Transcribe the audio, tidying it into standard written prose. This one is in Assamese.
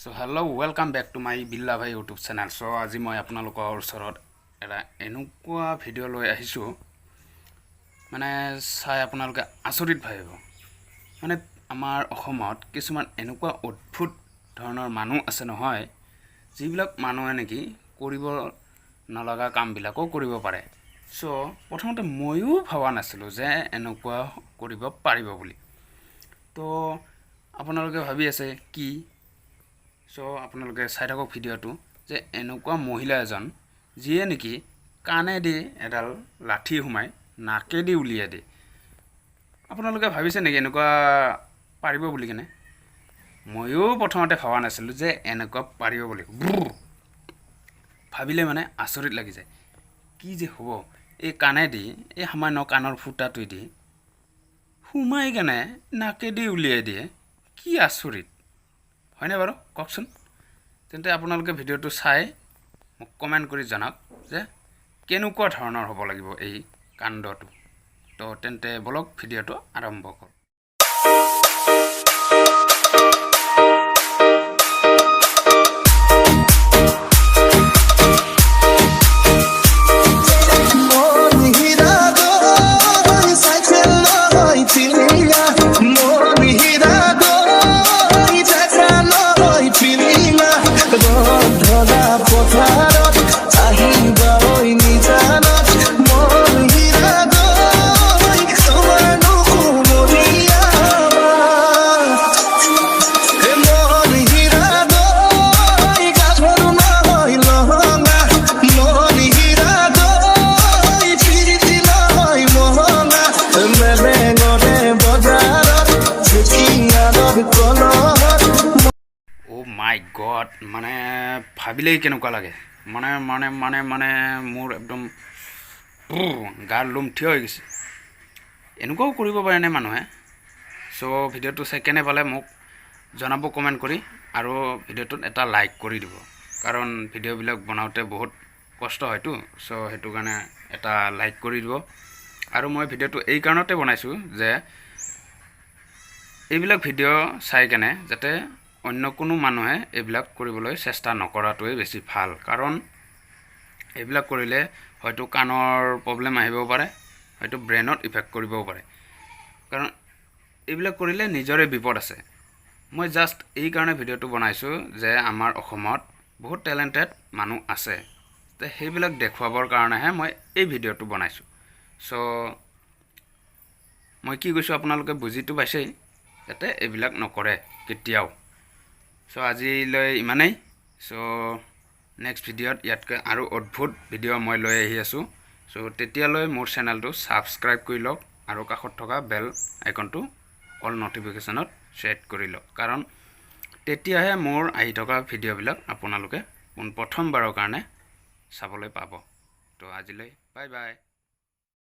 So hello, welcome back to my Billa Bhai YouTube channel. So আজি মই আপোনালোকৰ ওচৰত এটা এনেকুৱা ভিডিও লৈ আহিছো মানে চাই আপোনালোকে আচৰিত ভাবিব মানে আমাৰ অসমত কিছুমান এনেকুৱা অদ্ভুত ধৰণৰ মানুহ আছে নহয় যিবিলাক মানুহে নেকি কৰিব নলগা কামবিলাকো কৰিব পাৰে সো প্ৰথমতে মইও ভাবা নাছিলো যে এনেকুৱা কৰিব পাৰিব বুলি তো আপোনালোকে ভাবি আছে কি সো আপোনালোকে চাই থাকক ভিডিওটো যে এনেকুৱা মহিলা এজন যিয়ে নেকি কানে দি এডাল লাঠি হুমাই নাকে দি উলিয়াই দিয়ে আপোনালোকে ভাবিছে নেকি এনেকুৱা পাৰিব বুলি কেনে মইও প্ৰথমতে ভাবা নাছিলো যে এনেকুৱা পাৰিব বুলি ভাবিলে মানে আচৰিত লাগি যায় কি যে হ'ব এই কানে দি এই সামান্য কানৰ ফুটাটো দি হুমাই কেনে নাকে দি উলিয়াই দিয়ে কি আচৰিত হয়নে বাৰু কওকচোন তেন্তে আপোনালোকে ভিডিওটো চাই মোক কমেন্ট কৰি জনাওক যে কেনেকুৱা ধৰণৰ হ'ব লাগিব এই কাণ্ডটো তো তেন্তে বলক ভিডিওটো আৰম্ভ কৰোঁ My God, মানে ভাবিলেই কেনেকুৱা লাগে মানে মানে মানে মানে মোৰ একদম গাৰ লোম থিয় হৈ গৈছে এনেকুৱাও কৰিব পাৰে নে মানুহে সো ভিডিওটো চাই কেনে পালে মোক জনাব কমেন্ট কৰি আৰু ভিডিওটোত এটা লাইক কৰি দিব কাৰণ ভিডিওবিলাক বনাওতে বহুত কষ্ট হয়তো সো হেতু কাৰণে এটা লাইক কৰি দিব আৰু মই ভিডিওটো এই কাৰণতে বনাইছো যে এইবিলাক ভিডিও চাই কেনে যাতে অন্য কোনো মানুহে এইবিলাক কৰিবলৈ চেষ্টা নকৰাটোৱে বেছি ভাল কাৰণ এইবিলাক কৰিলে হয়তো কানৰ প্ৰবলেম আহিব পাৰে হয়তো ব্ৰেইনত ইফেক্ট কৰিব পাৰে কাৰণ এইবিলাক কৰিলে নিজৰে বিপদ আছে মই জাস্ট এই কাৰণে ভিডিওটো বনাইছো যে আমাৰ অসমত বহুত টেলেন্টেড মানুহ আছে তে সেইবিলাক দেখুৱাবৰ কাৰণেহে মই এই ভিডিওটো বনাইছো সো মই কি কৈছো আপোনালোকে বুজিটো পাইছেই যাতে এইবিলাক নকৰে কেতিয়াও সো আজিলৈ ইমানেই সো নেক্সট ভিডিওত ইয়াতকৈ আৰু অদ্ভুত ভিডিও মই লৈ আহি আছো সো তেতিয়ালৈ মোৰ চেনেলটো সাবস্ক্ৰাইব কৰি লওক আৰু কাষত থকা বেল আইকনটো অল নটিফিকেশনত সেট কৰি লওক কাৰণ তেতিয়াহে মোৰ আহি থকা ভিডিওবিলাক আপোনালোকে প্ৰথমবাৰৰ কাৰণে চাবলৈ পাব তো আজিলৈ বাই বাই